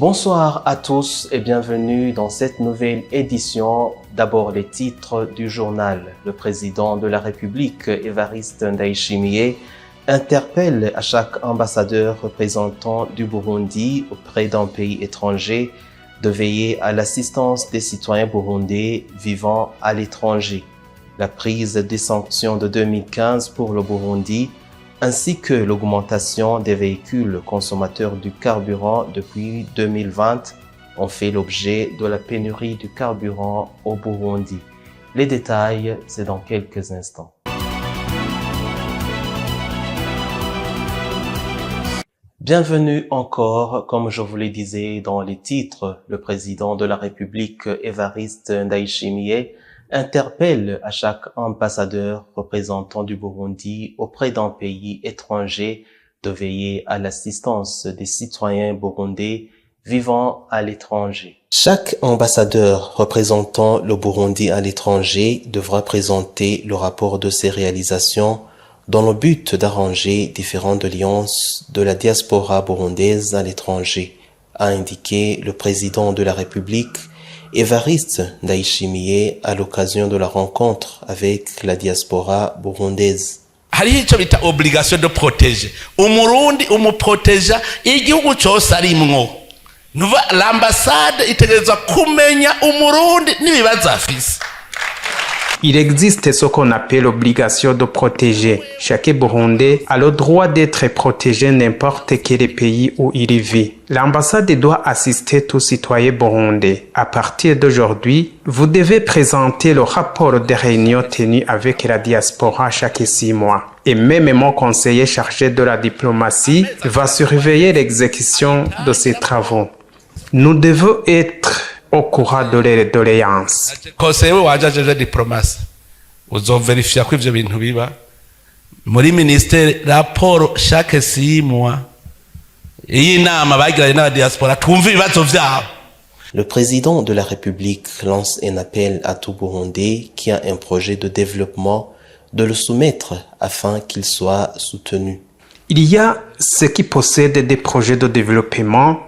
Bonsoir à tous et bienvenue dans cette nouvelle édition. D'abord les titres du journal. Le président de la République, Évariste Ndayishimiye, interpelle à chaque ambassadeur représentant du Burundi auprès d'un pays étranger de veiller à l'assistance des citoyens burundais vivant à l'étranger. La prise des sanctions de 2015 pour le Burundi ainsi que l'augmentation des véhicules consommateurs du carburant depuis 2020 ont fait l'objet de la pénurie du carburant au Burundi. Les détails, c'est dans quelques instants. Bienvenue encore, comme je vous le disais dans les titres, le président de la République, Évariste Ndayishimiye, interpelle à chaque ambassadeur représentant du Burundi auprès d'un pays étranger de veiller à l'assistance des citoyens burundais vivant à l'étranger. Chaque ambassadeur représentant le Burundi à l'étranger devra présenter le rapport de ses réalisations dans le but d'arranger différentes alliances de la diaspora burundaise à l'étranger, a indiqué le président de la République, Évariste Ndayishimiye, à l'occasion de la rencontre avec la diaspora burundaise. Hariho ico bita obligation de protéger. Umurundi umuproteja igihugu cyose arimwo. Nuva l'ambassade itegerezwa kumenya umurundi n'ibibazo afise. Il existe ce qu'on appelle l'obligation de protéger. Chaque Burundais a le droit d'être protégé n'importe quel pays où il vit. L'ambassade doit assister tout citoyen burundais. À partir d'aujourd'hui, vous devez présenter le rapport des réunions tenues avec la diaspora chaque 6 mois. Et même mon conseiller chargé de la diplomatie va surveiller l'exécution de ces travaux. Nous devons être au courant de les doléances. Conseiller wajaje diplomasi uzoverifia ko ivyo bintu biba muri ministère rapport chaque 6 mois. Iyi nama bagiranye na diaspora twumva ibibazo vyabo. Le président de la République lance un appel à tout Burundais qui a un projet de développement de le soumettre afin qu'il soit soutenu. Il y a ceux qui possèdent des projets de développement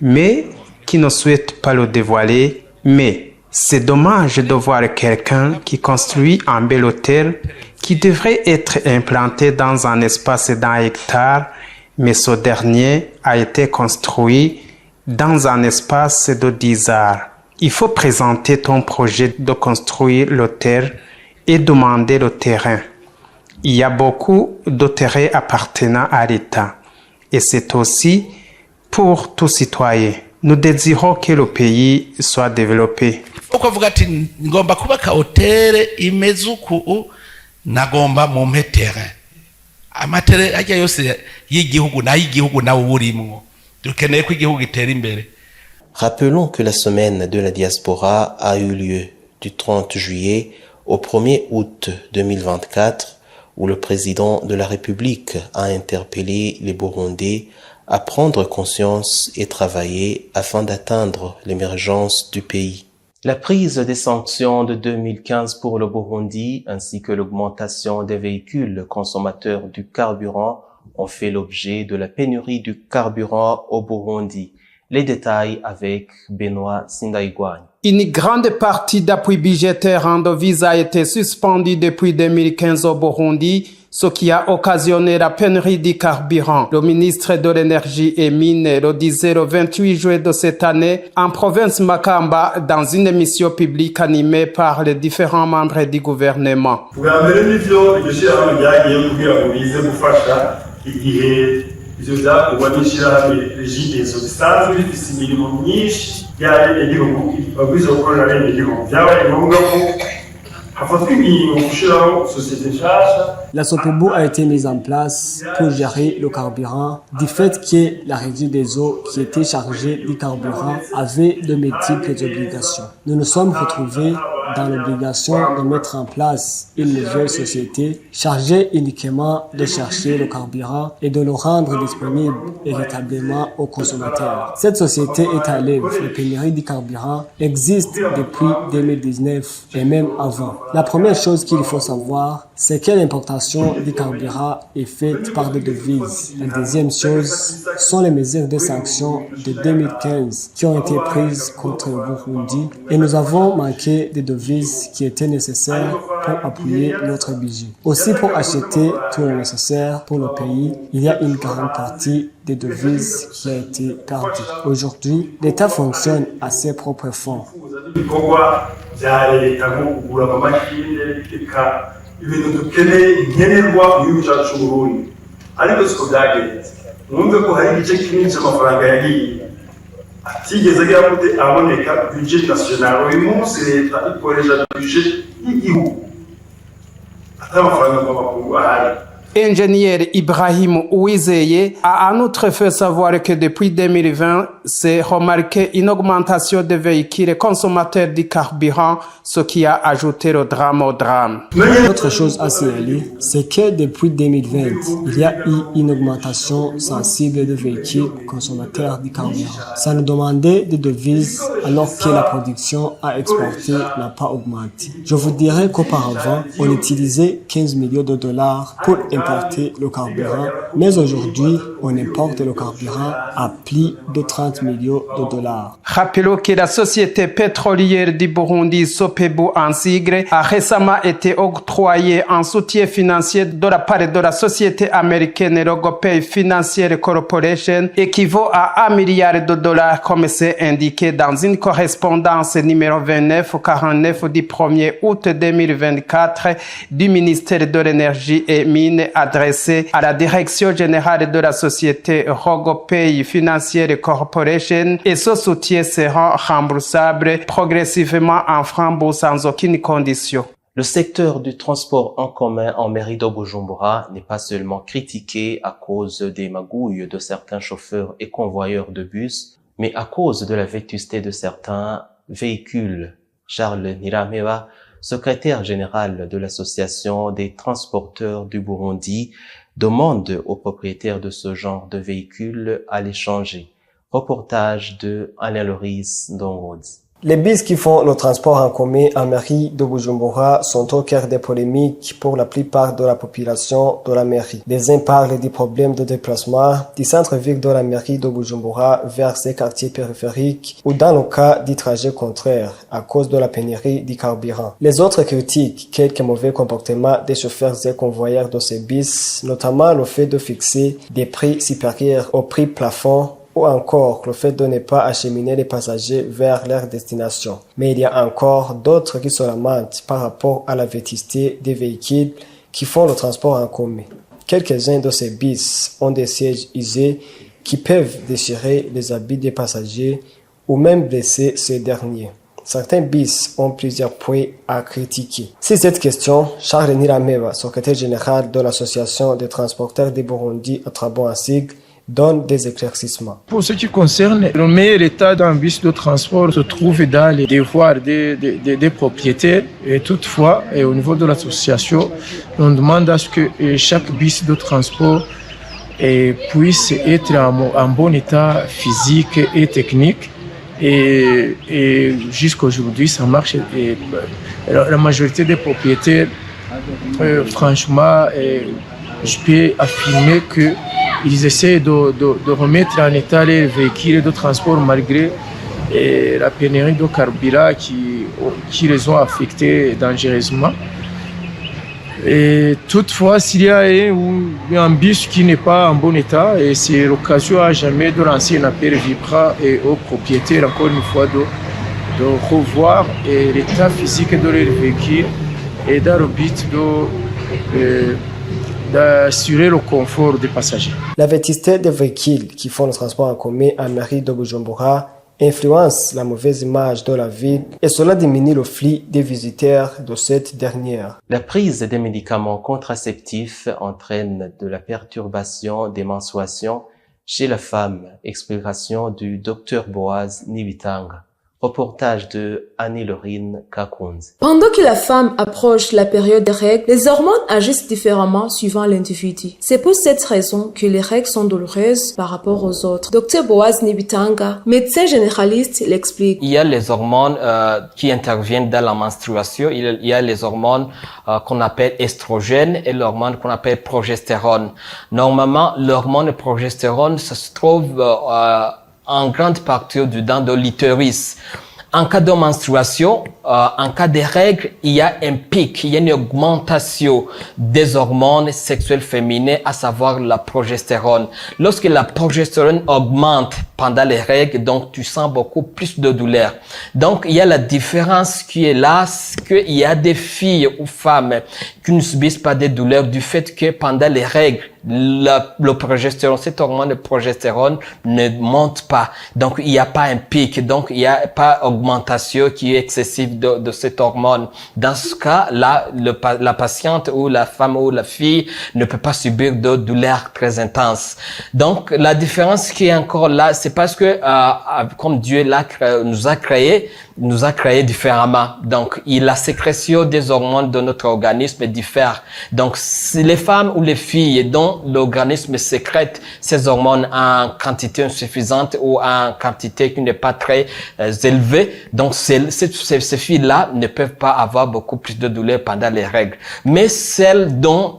mais qui ne souhaitent pas le dévoiler, mais c'est dommage de voir quelqu'un qui construit un bel hôtel qui devrait être implanté dans un espace d'1 hectare, mais ce dernier a été construit dans un espace de 10 arts. Il faut présenter ton projet de construire l'hôtel et demander le terrain. Il y a beaucoup de terrains appartenant à l'État et c'est aussi pour tout citoyen. Nous désirons que le pays soit développé. Uko vuga ati ngomba kubaka hotel imeze uku nagomba mu terrain. Amatere ajya yose y'igihugu na y'igihugu nawo urimwo. Dukeneye ko igihugu gitera imbere. Rappelons que la semaine de la diaspora a eu lieu du 30 juillet au 1er août 2024 où le président de la République a interpellé les Burundais à prendre conscience et travailler afin d'atteindre l'émergence du pays. La prise des sanctions de 2015 pour le Burundi ainsi que l'augmentation des véhicules consommateurs du carburant ont fait l'objet de la pénurie du carburant au Burundi. Les détails avec Benoît Sindaïgouagne. Une grande partie d'appui budgétaire en devise a été suspendue depuis 2015 au Burundi, ce qui a occasionné la pénurie du carburant. Le ministre de l'Énergie et Mines le disait le 28 juillet de cette année en province Makamba dans une émission publique animée par les différents membres du gouvernement. Ivyo vyakorwa n'ishirahamwe Regideso bisanzwe bifise imirimo myinshi y'abenegihugu babwirizwa gukorera abenegihugu. Vyabaye ngombwa ko hafatwa ingingo gushiraho société nshasha. La SOPEBU a été mise en place pour gérer le carburant du fait que la Régie des eaux qui était chargée du carburant avait de multiples obligations. Nous nous sommes retrouvés dans l'obligation de mettre en place une nouvelle société chargée uniquement de chercher le carburant et de le rendre disponible équitablement aux consommateurs. Cette société est à l'œuvre. La pénurie du carburant existe depuis 2019 et même avant. La première chose qu'il faut savoir, c'est que l'importation du carburant est faite par des devises. La deuxième chose sont les mesures de sanctions de 2015 qui ont été prises contre le Burundi et nous avons manqué des devises qui étaient nécessaires pour appuyer notre budget. Aussi pour acheter tout le nécessaire pour le pays, il y a une grande partie des devises qui a été perdue. Aujourd'hui, l'État fonctionne à ses propres fonds. ibintu dukeneye nkenerwa mu gihugu cyacu cy'Uburundi ariko siko byagenze mwumve ko hari igice kinini cy'amafaranga yagiye atigeze agira gute aboneka budget national uyu munsi leta ikoresha budget y'igihugu atari amafaranga y'amakungu ahari. Ingénieur Ibrahim Uwizeye a en outre fait savoir que depuis 2020, s'est remarqué une augmentation des véhicules consommateurs du carburant, ce qui a ajouté le drame au drame. Autre chose à signaler, c'est que depuis 2020, il y a eu une augmentation sensible des véhicules consommateurs du carburant. Ça nous demandait des devises alors que la production à exporter n'a pas augmenté. Je vous dirais qu'auparavant, on utilisait 15 millions de dollars pour importer le carburant, mais aujourd'hui, on importe le carburant à plus de 30 millions de dollars. Rappelons que la société pétrolière du Burundi, Sopebu en sigle, a récemment été octroyée en soutien financier de la part de la société américaine Rogopay Financial Corporation, équivaut à 1 milliard de dollars comme c'est indiqué dans une correspondance numéro 2949 du 1er août 2024 du ministère de l'Énergie et Mines adressée à la direction générale de la société Rogopay Financial Corporation, et ce soutien sera remboursable progressivement en francs sans aucune condition. Le secteur du transport en commun en mairie de Bujumbura n'est pas seulement critiqué à cause des magouilles de certains chauffeurs et convoyeurs de bus, mais à cause de la vétusté de certains véhicules. Charles Nirameba, secrétaire général de l'association des transporteurs du Burundi, demande aux propriétaires de ce genre de véhicules à les changer. Reportage de Anne-Loris Ndongozi. Les bus qui font le transport en commun en mairie de Bujumbura sont au cœur des polémiques pour la plupart de la population de la mairie. Les uns parlent du problème de déplacement du centre-ville de la mairie de Bujumbura vers ses quartiers périphériques ou dans le cas du trajet contraire à cause de la pénurie du carburant. Les autres critiquent quelques mauvais comportements des chauffeurs et convoyeurs de ces bus, notamment le fait de fixer des prix supérieurs au prix plafond ou encore le fait de ne pas acheminer les passagers vers leur destination. Mais il y a encore d'autres qui se lamentent par rapport à la vétusté des véhicules qui font le transport en commun. Quelques-uns de ces bus ont des sièges usés qui peuvent déchirer les habits des passagers ou même blesser ces derniers. Certains bus ont plusieurs points à critiquer. Sur cette question, Charles Nirameba, secrétaire général de l'association des transporteurs du Burundi à Trabant en sigle, donne des éclaircissements. Pour ce qui concerne le meilleur état d'un bus de transport se trouve dans les devoirs des propriétaires, et toutefois, et au niveau de l'association, on demande à ce que chaque bus de transport puisse être en bon état physique et technique, et jusqu'à aujourd'hui ça marche. Et la majorité des propriétaires, franchement, je peux affirmer que ils essaient de remettre en état les véhicules de transport malgré la pénurie de carburant qui les ont affectés dangereusement. Et toutefois, s'il y a un bus qui n'est pas en bon état, et c'est l'occasion à jamais de lancer un appel vibrant et aux propriétaires, encore une fois, de revoir l'état physique de leur véhicule et dans le but d'assurer le confort des passagers. La vétusté des véhicules qui font le transport en commun en mairie de Bujumbura influence la mauvaise image de la ville et cela diminue le flux des visiteurs de cette dernière. La prise des médicaments contraceptifs entraîne de la perturbation des menstruations chez la femme. Explication du Dr Boaz Nibitanga. Reportage de Annie-Laurine Kakunz. Pendant que la femme approche la période des règles, les hormones agissent différemment suivant l'individu. C'est pour cette raison que les règles sont douloureuses par rapport aux autres. Dr Boaz Nibitanga, médecin généraliste, l'explique. Il y a les hormones qui interviennent dans la menstruation. Il y a les hormones qu'on appelle estrogènes et l'hormone qu'on appelle progestérone. Normalement, l'hormone progestérone, ça se trouve en grande partie de l'utérus. En cas de menstruation, en cas de règles, il y a un pic, il y a une augmentation des hormones sexuelles féminines, à savoir la progestérone. Lorsque la progestérone augmente pendant les règles, donc tu sens beaucoup plus de douleur. Donc il y a la différence qui est là, qu'il y a des filles ou femmes qui ne subissent pas des douleurs du fait que pendant les règles, le progestérone, cette hormone de progestérone ne monte pas. Donc il n'y a pas un pic, donc il n'y a pas augmentation qui est excessive de cette hormone. Dans ce cas, là, la patiente ou la femme ou la fille ne peut pas subir de douleurs très intenses. Donc la différence qui est encore là, c'est parce que comme Dieu nous a créé différemment. Donc la sécrétion des hormones de notre organisme diffère. Donc si les femmes ou les filles dont l'organisme sécrète ces hormones en quantité insuffisante ou en quantité qui n'est pas très élevée, donc ces filles-là ne peuvent pas avoir beaucoup plus de douleur pendant les règles. Mais celles dont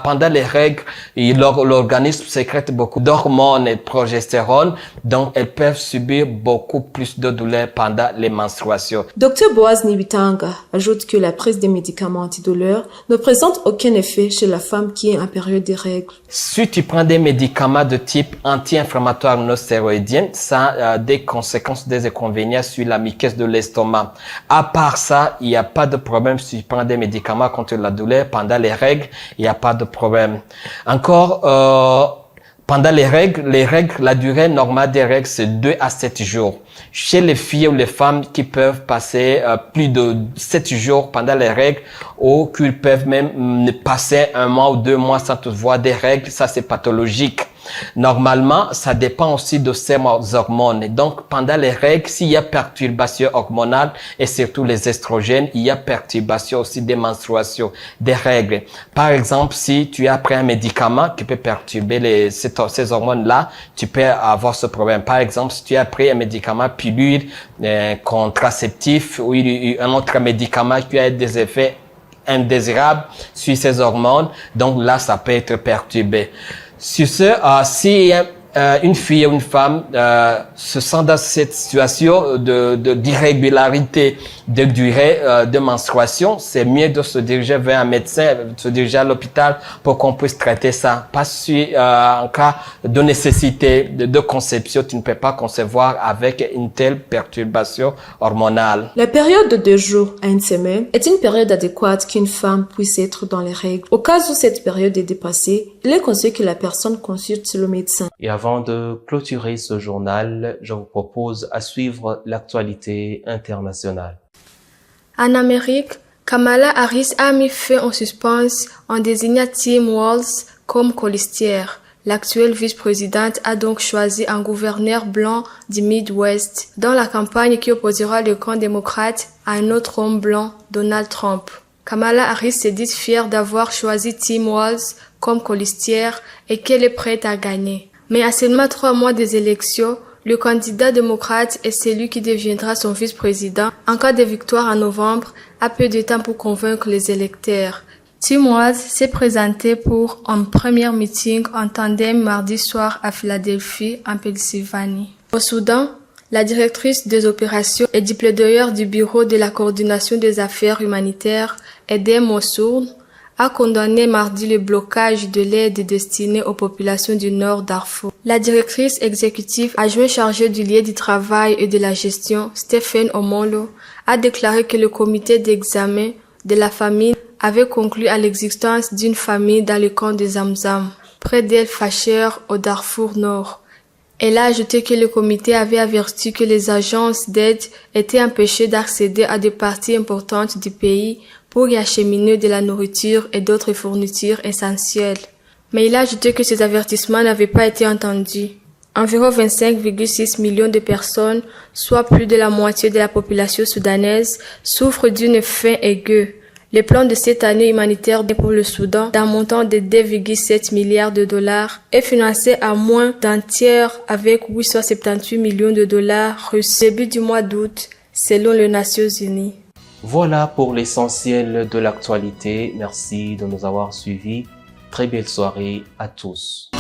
pendant les règles, l'organisme sécrète beaucoup d'hormones et de progestérone, donc elles peuvent subir beaucoup plus de douleur pendant les menstruations. Dr Boaz Nibitanga ajoute que la prise des médicaments antidouleurs ne présente aucun effet chez la femme qui est en période des règles. Si tu prends des médicaments de type anti-inflammatoire non stéroïdien, ça a des conséquences, des inconvénients sur la muqueuse de l'estomac. À part ça, il n'y a pas de problème si tu prends des médicaments contre la douleur pendant les règles, il n'y a pas de problème. Encore, pendant les règles, la durée normale des règles, c'est 2 à 7 jours. Chez les filles ou les femmes qui peuvent passer plus de 7 jours pendant les règles ou qui peuvent même passer 1 mois ou 2 mois sans voir des règles, ça c'est pathologique. Normalement, ça dépend aussi de ces hormones. Et donc, pendant les règles, s'il y a perturbation hormonale et surtout les estrogènes, il y a perturbation aussi des menstruations, des règles. Par exemple, si tu as pris un médicament qui peut perturber ces hormones-là, tu peux avoir ce problème. Par exemple, si tu as pris un médicament pilule contraceptif ou un autre médicament qui a des effets indésirables sur ces hormones, donc là, ça peut être perturbé. Sur ce, si une fille ou une femme se sent dans cette situation d'irrégularité de durée de menstruation, c'est mieux de se diriger vers un médecin, de se diriger à l'hôpital pour qu'on puisse traiter ça. Pas si en cas de nécessité de conception, tu ne peux pas concevoir avec une telle perturbation hormonale. La période de 2 jours à 1 semaine est une période adéquate qu'une femme puisse être dans les règles. Au cas où cette période est dépassée, il est conseillé que la personne consulte le médecin. Et avant de clôturer ce journal, je vous propose à suivre l'actualité internationale. En Amérique, Kamala Harris a mis fin en suspens en désignant Tim Walz comme colistière. L'actuelle vice-présidente a donc choisi un gouverneur blanc du Midwest dans la campagne qui opposera le camp démocrate à un autre homme blanc, Donald Trump. Kamala Harris s'est dite fière d'avoir choisi Tim Walz comme colistière et qu'elle est prête à gagner. Mais à seulement 3 mois des élections, le candidat démocrate est celui qui deviendra son vice-président en cas de victoire en novembre, a peu de temps pour convaincre les électeurs. Tim Walz s'est présenté pour un premier meeting en tandem mardi soir à Philadelphie, en Pennsylvanie. Au Soudan, la directrice des opérations et du plaidoyer du Bureau de la coordination des affaires humanitaires, Edem Mossoul, a condamné mardi le blocage de l'aide destinée aux populations du nord Darfour. La directrice exécutive adjointe chargée du lieu du travail et de la gestion, Stephen Omolo, a déclaré que le comité d'examen de la famine avait conclu à l'existence d'une famine dans le camp de Zamzam, près d'El Fasher au Darfour Nord. Elle a ajouté que le comité avait averti que les agences d'aide étaient empêchées d'accéder à des parties importantes du pays pour y acheminer de la nourriture et d'autres fournitures essentielles. Mais il a ajouté que ces avertissements n'avaient pas été entendus. Environ 25,6 millions de personnes, soit plus de la moitié de la population soudanaise, souffrent d'une faim aiguë. Le plan de cette année humanitaire pour le Soudan, d'un montant de 2,7 milliards de dollars, est financé à moins d'un tiers avec 878 millions de dollars reçus début du mois d'août, selon les Nations Unies. Voilà pour l'essentiel de l'actualité. Merci de nous avoir suivis. Très belle soirée à tous.